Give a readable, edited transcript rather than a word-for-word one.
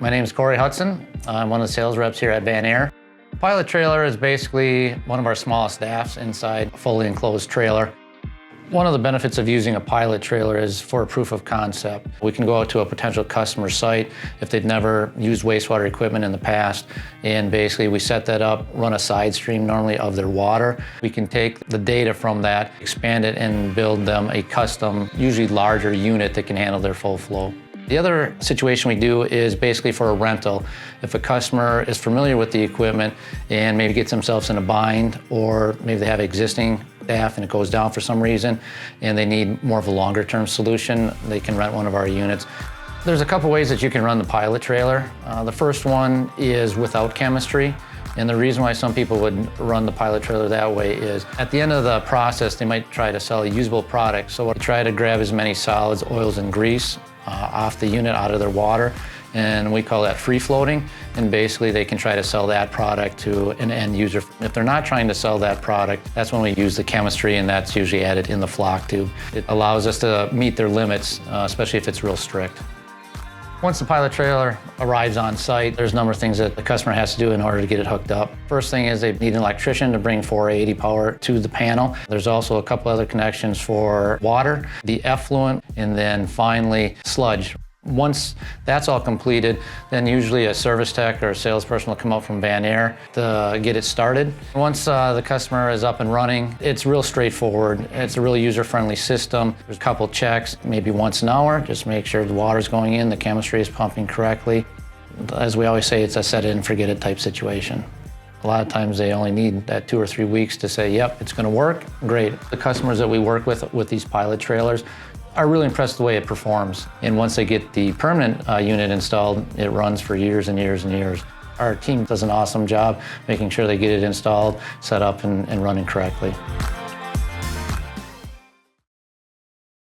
My name is Cory Hudson. I'm one of the sales reps here at VanAire. Pilot trailer is basically one of our smallest staffs inside a fully enclosed trailer. One of the benefits of using a pilot trailer is for a proof of concept. We can go out to a potential customer site if they've never used wastewater equipment in the past, and basically we set that up, run a side stream normally of their water. We can take the data from that, expand it, and build them a custom, usually larger unit that can handle their full flow. The other situation we do is basically for a rental. If a customer is familiar with the equipment and maybe gets themselves in a bind, or maybe they have existing staff and it goes down for some reason and they need more of a longer term solution, they can rent one of our units. There's a couple ways that you can run the pilot trailer. The first one is without chemistry. And the reason why some people would run the pilot trailer that way is at the end of the process, they might try to sell a usable product. So we try to grab as many solids, oils, and grease off the unit, out of their water. And we call that free floating. And basically they can try to sell that product to an end user. If they're not trying to sell that product, that's when we use the chemistry, and that's usually added in the flock tube. It allows us to meet their limits, especially if it's real strict. Once the pilot trailer arrives on site, there's a number of things that the customer has to do in order to get it hooked up. First thing is they need an electrician to bring 480 power to the panel. There's also a couple other connections for water, the effluent, and then finally sludge. Once that's all completed, then usually a service tech or a salesperson will come out from VanAire to get it started. Once the customer is up and running, it's real straightforward. It's a really user-friendly system. There's a couple checks, maybe once an hour, just make sure the water's going in, the chemistry is pumping correctly. As we always say, it's a set it and forget it type situation. A lot of times they only need that 2 or 3 weeks to say, yep, it's gonna work, great. The customers that we work with these pilot trailers are really impressed with the way it performs. And once they get the permanent unit installed, it runs for years and years and years. Our team does an awesome job making sure they get it installed, set up, and running correctly.